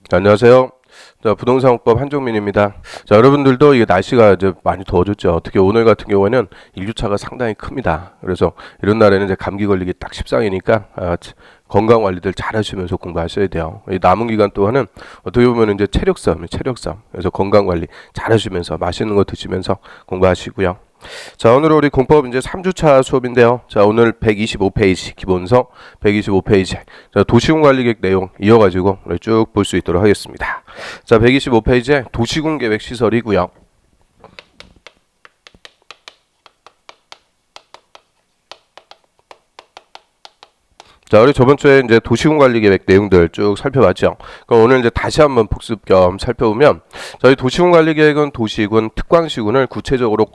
안녕하세요. 자, 부동산법 한종민입니다. 자, 여러분들도 이게 날씨가 이제 많이 더워졌죠. 특히 오늘 같은 경우에는 일교차가 상당히 큽니다. 그래서 이런 날에는 이제 감기 걸리기 딱 십상이니까 건강 관리들 잘 하시면서 공부하셔야 돼요. 이 남은 기간 동안은 어떻게 보면 이제 체력 싸움이에요. 체력 싸움. 그래서 건강 관리 잘 하시면서 맛있는 거 드시면서 공부하시고요. 자, 오늘 우리 공법 이제 3주차 수업인데요. 자, 오늘 125페이지 기본서 125페이지 자, 도시군 관리 계획 내용 이어가지고 쭉 볼 수 있도록 하겠습니다. 자, 125페이지에 도시군 계획 시설이고요. 자, 우리 저번 주에 이제 도시군 관리 계획 내용들 쭉 살펴봤죠. 그럼 오늘 이제 다시 한번 복습 겸 살펴보면 저희 도시군 관리 계획은 도시군, 특광시군을 구체적으로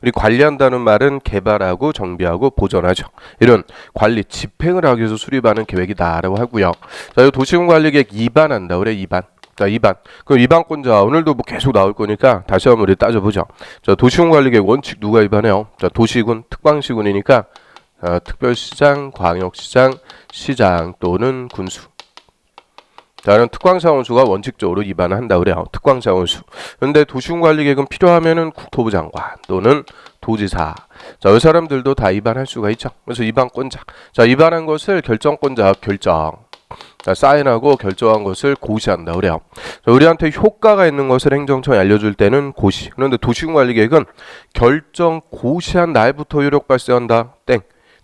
우리 관리한다는 말은 개발하고 정비하고 보존하죠. 이런 관리 집행을 하기 위해서 수립하는 계획이다라고 하고요. 자, 이 도시군 관리 계획 입안한다 그래 입안. 자, 입안. 그럼 입안권자 오늘도 뭐 계속 나올 거니까 다시 한번 우리 따져보죠. 자, 도시군 관리 계획 원칙 누가 입안해요? 자, 도시군, 특광시군이니까 특별시장, 광역시장, 시장 또는 군수. 다른 특광사원수가 원칙적으로 입안한다 그래요. 특광사원수. 그런데 도시군관리계획은 필요하면은 국토부 장관 또는 도지사. 자, 이 사람들도 다 입안할 수가 있죠. 그래서 입안권자. 자, 입안한 것을 결정권자 결정. 자, 사인하고 결정한 것을 고시한다 그래요. 자, 우리한테 효과가 있는 것을 행정청이 알려줄 때는 고시. 그런데 도시군관리계획은 결정 고시한 날부터 효력 발생한다. 땡.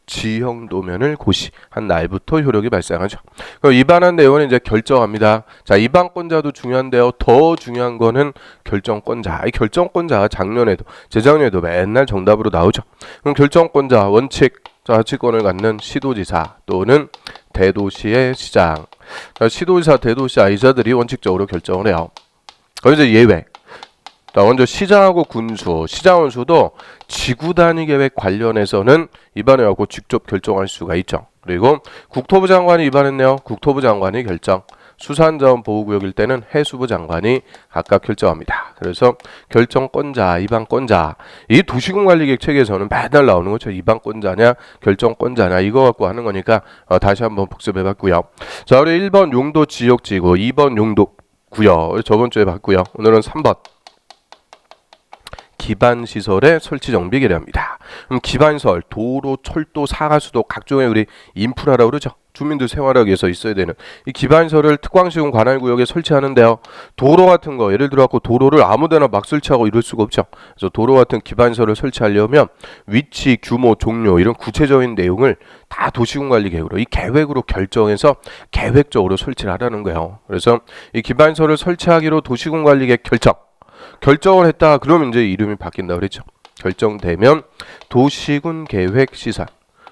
지형도면을 고시한 날부터 효력이 발생하죠. 그럼 입안한 내용은 이제 결정합니다. 자, 입안권자도 중요한데요. 더 중요한 거는 결정권자. 이 결정권자가 작년에도 재작년에도 맨날 정답으로 나오죠. 그럼 결정권자 원칙 자치권을 갖는 시도지사 또는 대도시의 시장. 자, 시도지사, 대도시자 이자들이 원칙적으로 결정을 해요. 그럼 이제 예외. 자, 먼저 시장하고 군수, 시장원수도 지구단위 계획 관련해서는 입안해갖고 직접 결정할 수가 있죠. 그리고 국토부 장관이 입안했네요. 국토부 장관이 결정. 수산자원 보호구역일 때는 해수부 장관이 각각 결정합니다. 그래서 결정권자, 입안권자. 이 도시군관리계획 책에서는 맨날 나오는 거죠. 입안권자냐, 결정권자냐 이거 갖고 하는 거니까 다시 한번 복습해봤고요. 자, 우리 1번 용도 지역지구, 2번 용도 구역. 저번 주에 봤고요. 오늘은 3번. 기반시설의 설치 정비 계획입니다. 그럼 기반시설, 도로, 철도, 상하수도 각종의 우리 인프라라고 그러죠. 주민들 생활하기 위해서 있어야 되는 이 기반시설을 특광시군 관할구역에 설치하는데요. 도로 같은 거 예를 들어 갖고 도로를 아무데나 막 설치하고 이럴 수가 없죠. 그래서 도로 같은 기반시설을 설치하려면 위치, 규모, 종료 이런 구체적인 내용을 다 도시군관리계획으로 이 계획으로 결정해서 계획적으로 설치를 하라는 거예요. 그래서 이 기반시설을 설치하기로 도시군관리계획 결정을 했다. 그러면 이제 이름이 바뀐다 그랬죠. 결정되면 도시군 계획 시설,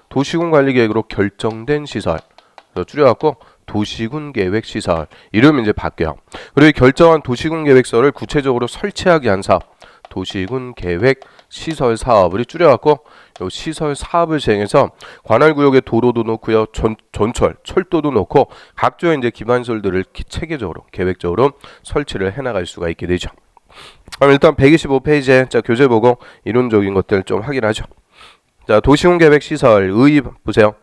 도시군 관리 계획으로 결정된 시설. 줄여갖고 도시군 계획 시설. 이름이 이제 바뀌어요. 그리고 결정한 도시군 계획서를 구체적으로 설치하기 위한 사업, 도시군 계획 시설 사업을 줄여갖고 요 시설 사업을 시행해서 관할구역에 도로도 놓고요, 전철, 철도도 놓고 각종의 이제 기반시설들을 체계적으로, 계획적으로 설치를 해나갈 수가 있게 되죠. 그럼 일단 125페이지에 자, 교재 보고 이론적인 것들 좀 확인하죠. 자, 도시군 계획 시설 의 보세요.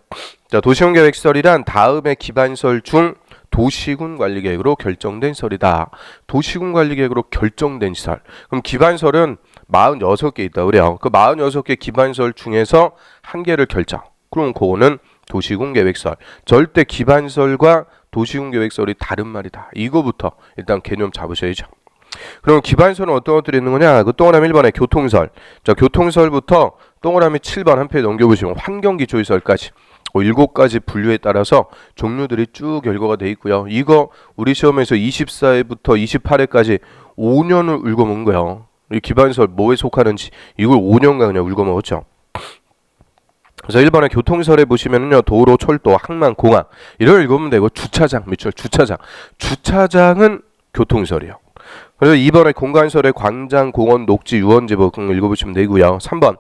자, 도시군 계획 시설이란 다음의 기반시설 중 도시군 관리 계획으로 결정된 시설이다. 도시군 관리 계획으로 결정된 시설. 그럼 기반시설은 46개 있다 그래요. 그 46개 기반시설 중에서 한 개를 결정. 그럼 그거는 도시군 계획 시설. 절대 기반시설과 도시군 계획 시설이 다른 말이다. 이거부터 일단 개념 잡으셔야죠. 그럼 기반시설은 어떤 것들이 있는 거냐? 그 동그라미 1번에 교통시설. 자, 교통시설부터 동그라미 7번 한 페이지 넘겨보시면 환경기초시설까지 7가지 분류에 따라서 종류들이 쭉 열거가 돼 있고요. 이거 우리 시험에서 24회부터 28회까지 5년을 읽어먹은 거예요. 이 기반시설 뭐에 속하는지 이걸 5년간 그냥 읽어먹었죠. 그래서 1번에 교통시설에 보시면은요, 도로, 철도, 항만, 공항 이걸 읽으면 되고 주차장, 밑줄 주차장. 주차장은 교통시설이에요. 그래서 2번에 공간시설의 광장, 공원, 녹지, 유원지 읽어보시면 되고요. 3번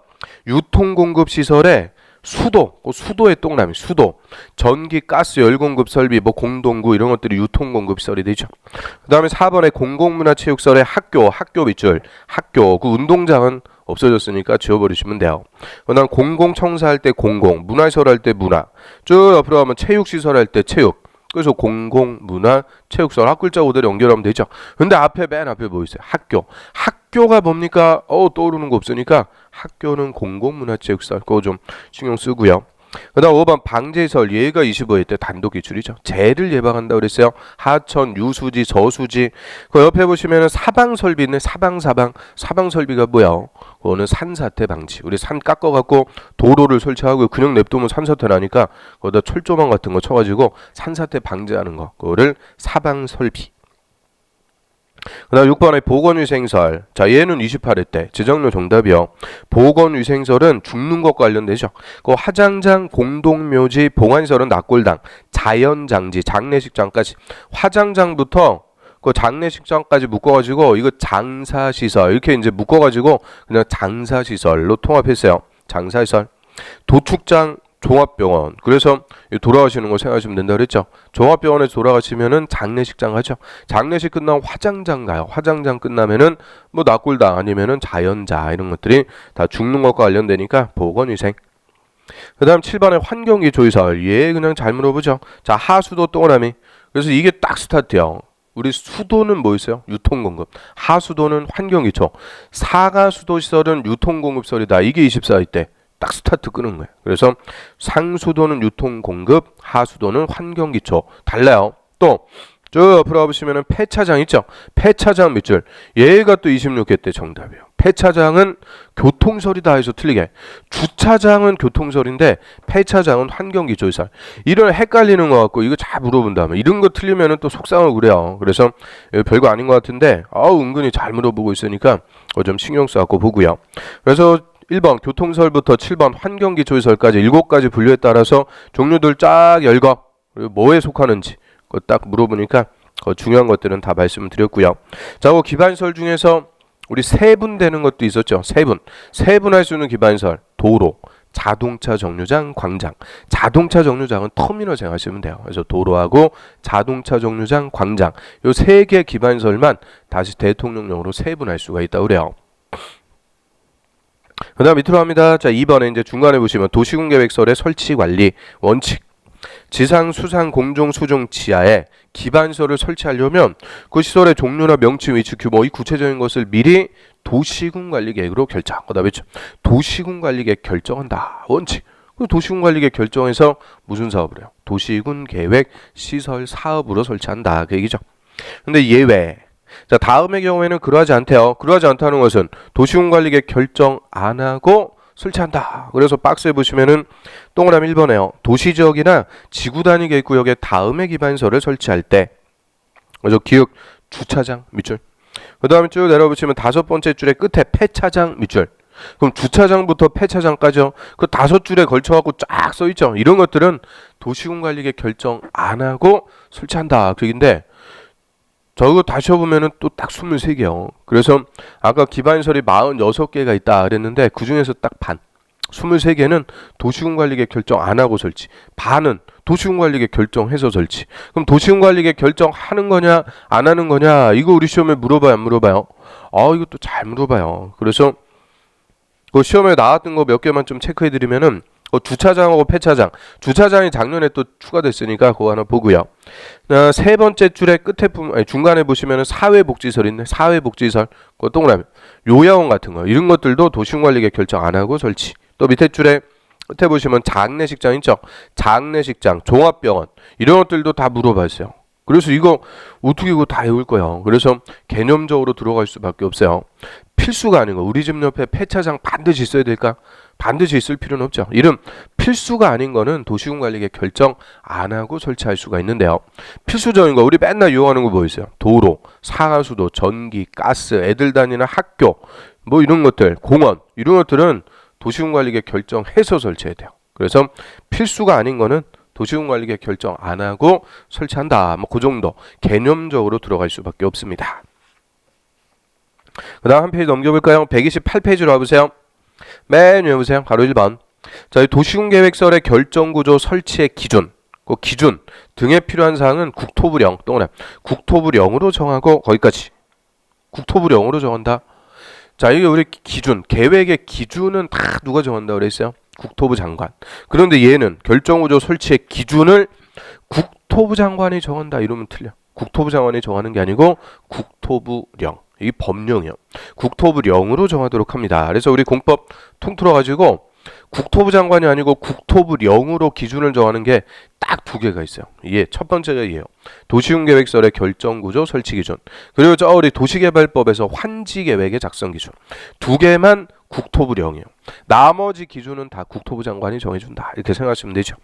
유통공급시설의 수도의 동그라미 수도, 전기, 가스, 열공급 설비, 공동구 이런 것들이 유통공급시설이 되죠. 그 다음에 4번에 공공문화체육시설의 학교 밑줄 학교, 그 운동장은 없어졌으니까 지워버리시면 돼요. 그 다음 공공청사할 때 공공, 문화시설 할 때 문화, 쭉 옆으로 가면 체육시설 할 때 체육, 그래서 공공문화체육설 앞글자 그대로 연결하면 되죠. 근데 맨 앞에 뭐 있어요? 학교가 뭡니까? 떠오르는 거 없으니까 학교는 공공문화체육설 그거 좀 신경 쓰고요. 그 다음 5번 방제설 얘가 25회 때 단독 기출이죠. 재해를 예방한다고 그랬어요. 하천, 유수지, 저수지. 그 옆에 보시면은 사방설비 있네. 사방설비가 뭐야? 그거는 산사태 방지. 우리 산 깎아갖고 도로를 설치하고 그냥 냅두면 산사태 나니까 거기다 철조망 같은 거 쳐가지고 산사태 방지하는 거. 그거를 사방설비. 그 다음 6번에 보건위생설. 자, 얘는 28회 때 지정료 정답이요. 보건위생설은 죽는 것과 관련되죠. 그 화장장, 공동묘지, 봉안설은 낙골당, 자연장지, 장례식장까지. 화장장부터 그 장례식장까지 묶어가지고 이거 장사시설 이렇게 이제 묶어가지고 그냥 장사시설로 통합했어요. 장사시설. 도축장, 종합병원. 그래서 돌아가시는 거 생각하시면 된다 그랬죠. 종합병원에서 돌아가시면은 장례식장 하죠. 장례식 끝나면 화장장 가요. 화장장 끝나면은 뭐 낙골당 아니면은 자연자 이런 것들이 다 죽는 것과 관련되니까 보건위생. 그 다음 7번에 환경기초시설. 예, 그냥 잘 물어보죠. 자, 하수도 동그라미. 그래서 이게 딱 스타트요. 우리 수도는 뭐 있어요? 유통공급. 하수도는 환경기초. 사가수도시설은 유통공급설이다. 이게 24회 때. 딱 스타트 끄는 거예요. 그래서 상수도는 유통공급, 하수도는 환경기초. 달라요. 또 저 옆으로 가보시면 폐차장 있죠. 폐차장 몇 줄. 얘가 또 26회 때 정답이에요. 폐차장은 교통설이다 해서 틀리게. 주차장은 교통설인데 폐차장은 환경기초시설. 이런 헷갈리는 거 같고 이거 잘 물어본다면 이런 거 틀리면 또 속상하고 그래요. 그래서 별거 아닌 것 같은데 은근히 잘 물어보고 있으니까 좀 신경 써갖고 보고요. 그래서 1번 교통설부터 7번 환경기초시설까지 7가지 분류에 따라서 종류들 쫙 열거 그리고 뭐에 속하는지 그거 딱 물어보니까 중요한 것들은 다 말씀을 드렸고요. 자, 기반설 중에서 우리 세분되는 것도 있었죠. 세분할 수 있는 기반설 도로, 자동차 정류장, 광장. 자동차 정류장은 터미널 생각하시면 돼요. 그래서 도로하고 자동차 정류장, 광장 요 3개 기반설만 다시 대통령령으로 세분할 수가 있다고 그래요. 그 다음 밑으로 합니다. 자, 2번에 이제 중간에 보시면 도시군계획설의 설치관리 원칙. 지상, 수상, 공중, 수중, 지하에 기반설을 설치하려면 그 시설의 종류나 명칭, 위치, 규모 이 구체적인 것을 미리 도시군관리계획으로 결정. 그 다음에 도시군관리계획 결정한다. 원칙. 도시군관리계획 결정해서 무슨 사업을 해요? 도시군계획 시설 사업으로 설치한다. 그 얘기죠. 근데 예외. 자, 다음의 경우에는 그러하지 않대요. 그러하지 않다는 것은 도시군관리계획 결정 안 하고 설치한다. 그래서 박스에 보시면은 동그라미 1번에요. 도시지역이나 지구단위 계획구역의 다음의 기반설을 설치할 때 그래서 기역 주차장 밑줄. 그 다음에 쭉 내려보시면 5번째 줄의 끝에 폐차장 밑줄. 그럼 주차장부터 폐차장까지요. 그 5줄에 걸쳐갖고 쫙 써있죠. 이런 것들은 도시군관리계획 결정 안 하고 설치한다. 그 얘기인데 저거 다시 해보면은 또 딱 23개요. 그래서 아까 기반설이 46개가 있다 그랬는데 그 중에서 딱 반. 23개는 도시군관리계획 결정 안 하고 설치. 반은 도시군관리계획 결정해서 설치. 그럼 도시군관리계획 결정하는 거냐 안 하는 거냐 이거 우리 시험에 물어봐요 안 물어봐요? 이것도 잘 물어봐요. 그래서 그 시험에 나왔던 거 몇 개만 좀 체크해드리면은 주차장하고 폐차장. 주차장이 작년에 또 추가됐으니까 그거 하나 보고요. 세 번째 줄의 중간에 보시면은 사회복지설 있네. 사회복지설. 그거 동그라미. 요양원 같은 거. 이런 것들도 도시군관리계획 결정 안 하고 설치. 또 밑에 줄에 끝에 보시면 장례식장 있죠. 장례식장, 종합병원. 이런 것들도 다 물어봤어요. 그래서 이거 어떻게 이거 다 외울 거예요. 그래서 개념적으로 들어갈 수밖에 없어요. 필수가 아닌 거. 우리 집 옆에 폐차장 반드시 있어야 될까? 반드시 있을 필요는 없죠. 이름 필수가 아닌 거는 도시군관리계획 결정 안 하고 설치할 수가 있는데요. 필수적인 거 우리 맨날 이용하는 거 뭐 있어요? 도로, 상하수도, 전기, 가스, 애들 다니는 학교 뭐 이런 것들, 공원 이런 것들은 도시군관리계획 결정해서 설치해야 돼요. 그래서 필수가 아닌 거는 도시군관리계획 결정 안 하고 설치한다. 뭐 그 정도 개념적으로 들어갈 수밖에 없습니다. 그 다음 한 페이지 넘겨볼까요? 128페이지로 와보세요. 맨 위에 보세요. 가로 1번. 자, 도시군계획설의 결정구조 설치의 기준. 그 기준 등에 필요한 사항은 국토부령 동그라미. 국토부령으로 정하고 거기까지. 국토부령으로 정한다. 자, 이게 우리 기준, 계획의 기준은 다 누가 정한다고 그랬어요? 국토부 장관. 그런데 얘는 결정구조 설치의 기준을 국토부 장관이 정한다 이러면 틀려. 국토부 장관이 정하는 게 아니고 국토부령. 이 법령이요. 국토부령으로 정하도록 합니다. 그래서 우리 공법 통틀어 가지고 국토부 장관이 아니고 국토부령으로 기준을 정하는 게 딱 두 개가 있어요. 이게 첫 번째가 이에요. 도시군계획설의 결정구조 설치 기준. 그리고 저 우리 도시개발법에서 환지계획의 작성 기준. 두 개만 국토부령이에요. 나머지 기준은 다 국토부 장관이 정해준다. 이렇게 생각하시면 되죠.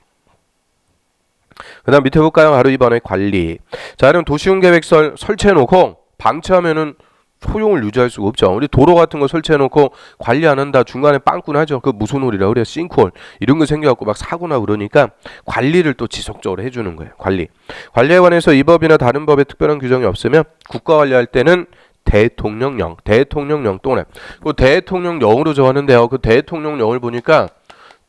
그 다음 밑에 볼까요? 바로 이번에 관리. 자, 그럼 도시군계획설 설치해놓고 방치하면은 소용을 유지할 수가 없죠. 우리 도로 같은 거 설치해놓고 관리 안 한다. 중간에 빵꾸나죠. 그 무슨 홀이라 그래요? 싱크홀. 이런 거 생겨갖고 막 사고나 그러니까 관리를 또 지속적으로 해주는 거예요. 관리에 관해서 이 법이나 다른 법에 특별한 규정이 없으면 국가 관리할 때는 대통령령 또는 그 대통령령으로 정하는데요. 그 대통령령을 보니까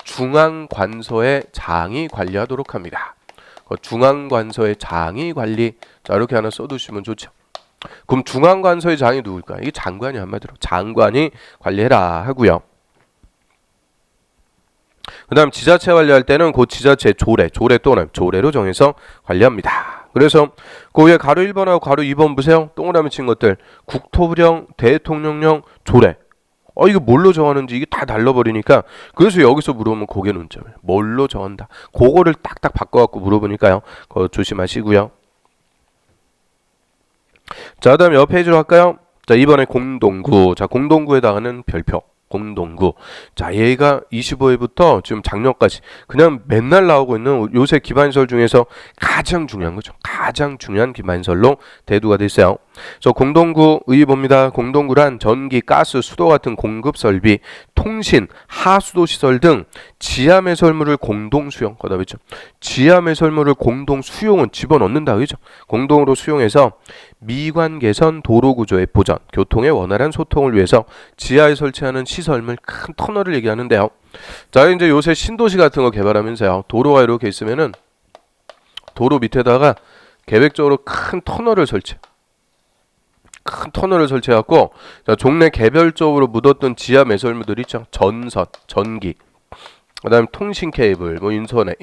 중앙관서의 장이 관리하도록 합니다. 그 중앙관서의 장이 관리. 자, 이렇게 하나 써두시면 좋죠. 그럼 중앙관서의 장이 누굴까요? 이게 장관이 한마디로 장관이 관리해라 하고요. 그 다음 지자체 관리할 때는 그 지자체 조례 또는 조례로 정해서 관리합니다. 그래서 그 위에 가로 1번하고 가로 2번 보세요. 동그라미 친 것들 국토부령, 대통령령, 조례. 이거 뭘로 정하는지 이게 다 달라버리니까 그래서 여기서 물어보면 고개 논점을 뭘로 정한다. 그거를 딱딱 바꿔갖고 물어보니까요. 그거 조심하시고요. 자, 다음 옆 페이지로 갈까요? 자, 이번에 공동구. 자, 공동구에다가는 별표. 공동구. 자, 얘가 25회부터 지금 작년까지 그냥 맨날 나오고 있는 요새 기반시설 중에서 가장 중요한 거죠. 가장 중요한 기반시설로 대두가 됐어요. 그래서 공동구 의의봅니다. 공동구란 전기, 가스, 수도 같은 공급 설비, 통신, 하수도 시설 등 지하 매설물을 공동 수용. 거다 뵙죠. 지하 매설물을 공동 수용은 집어넣는다. 그죠? 공동으로 수용해서 미관 개선, 도로 구조의 보전, 교통의 원활한 소통을 위해서 지하에 설치하는 시설물, 큰 터널을 얘기하는데요. 자, 이제 요새 신도시 같은 거 개발하면서요. 도로가 이렇게 있으면은 도로 밑에다가 계획적으로 큰 터널을 설치해갖고 자, 종래 개별적으로 묻었던 지하 매설물들 있죠. 전선, 전기, 그 다음에 통신 케이블, 뭐 인터넷,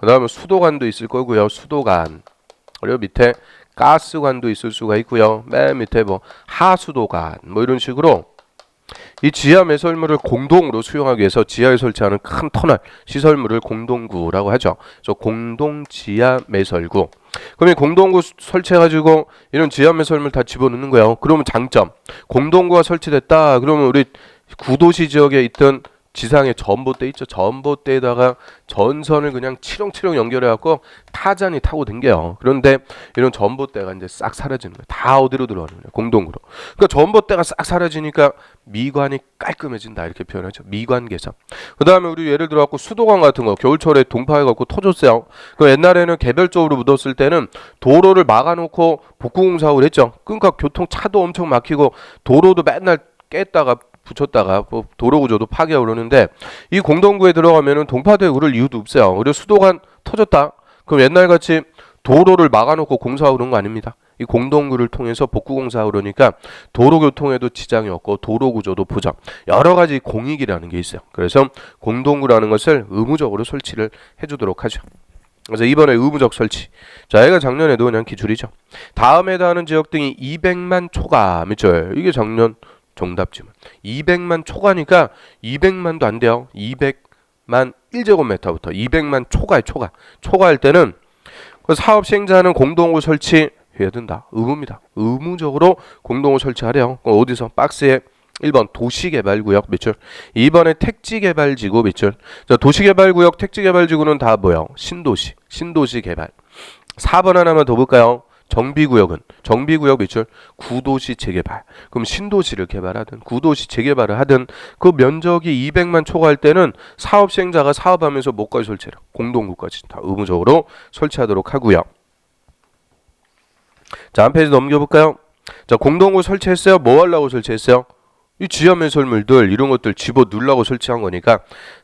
그 다음에 수도관도 있을 거고요. 수도관. 그리고 밑에 가스관도 있을 수가 있고요. 맨 밑에 뭐 하수도관 뭐 이런 식으로 이 지하 매설물을 공동으로 수용하기 위해서 지하에 설치하는 큰 터널 시설물을 공동구라고 하죠. 그래서 공동 지하 매설구. 그럼 이 공동구 설치해가지고 이런 지하 매설물 다 집어넣는 거예요. 그러면 장점. 공동구가 설치됐다. 그러면 우리 구도시 지역에 있던 지상에 전봇대 있죠. 전봇대에다가 전선을 그냥 치렁치렁 연결해갖고 타잔이 타고 댕겨요. 그런데 이런 전봇대가 이제 싹 사라지는 거예요. 다 어디로 들어가는 거예요? 공동구로. 그러니까 전봇대가 싹 사라지니까 미관이 깔끔해진다 이렇게 표현하죠. 미관 개선. 그 다음에 우리 예를 들어갖고 수도관 같은 거 겨울철에 동파해갖고 터졌어요. 그 옛날에는 개별적으로 묻었을 때는 도로를 막아놓고 복구공사를 했죠. 그러니까 교통 차도 엄청 막히고 도로도 맨날 깼다가 붙였다가 도로 구조도 파괴하고 그러는데 이 공동구에 들어가면은 동파되고 그럴 이유도 없어요. 그리고 수도관 터졌다. 그럼 옛날같이 도로를 막아놓고 공사하고 그런 거 아닙니다. 이 공동구를 통해서 복구공사하고 그러니까 도로교통에도 지장이 없고 도로 구조도 보장. 여러 가지 공익이라는 게 있어요. 그래서 공동구라는 것을 의무적으로 설치를 해주도록 하죠. 그래서 이번에 의무적 설치. 자, 얘가 작년에도 그냥 기출이죠. 다음에 해당하는 지역 등이 200만 초과 밑줄. 이게 작년 정답 지문. 200만 초과니까 200만도 안 돼요. 200만 1제곱미터부터 200만 초과할 때는 그 사업 시행자는 공동구 설치해야 된다. 의무입니다. 의무적으로 공동구 설치하래요. 어디서? 박스에 1번 도시개발구역 밑줄, 2번에 택지개발지구 밑줄. 자, 도시개발구역, 택지개발지구는 다 뭐예요? 신도시 개발. 4번 하나만 더 볼까요? 정비구역 밑줄 구도시 재개발. 그럼 신도시를 개발하든 구도시 재개발을 하든 그 면적이 200만 초과할 때는 사업 시행자가 사업하면서 뭐까지 설치해라? 공동구까지 다 의무적으로 설치하도록 하고요. 자, 한 페이지 넘겨볼까요? 자, 공동구 설치했어요. 뭐 하려고 설치했어요? 이 지하 매설물들 이런 것들 집어 넣으려고 설치한 거니까.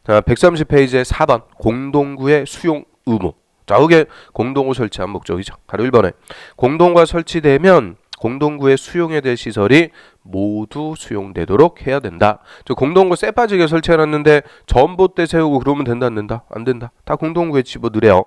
자, 130페이지에 4번 공동구의 수용 의무. 자, 그게 공동구 설치한 목적이죠. 바로 1번에 공동구가 설치되면 공동구의 수용에 대한 시설이 모두 수용되도록 해야 된다. 저 공동구 쎄 빠지게 설치해놨는데 전봇대 세우고 그러면 된다 안 된다? 안 된다. 다 공동구에 집어 넣으래요.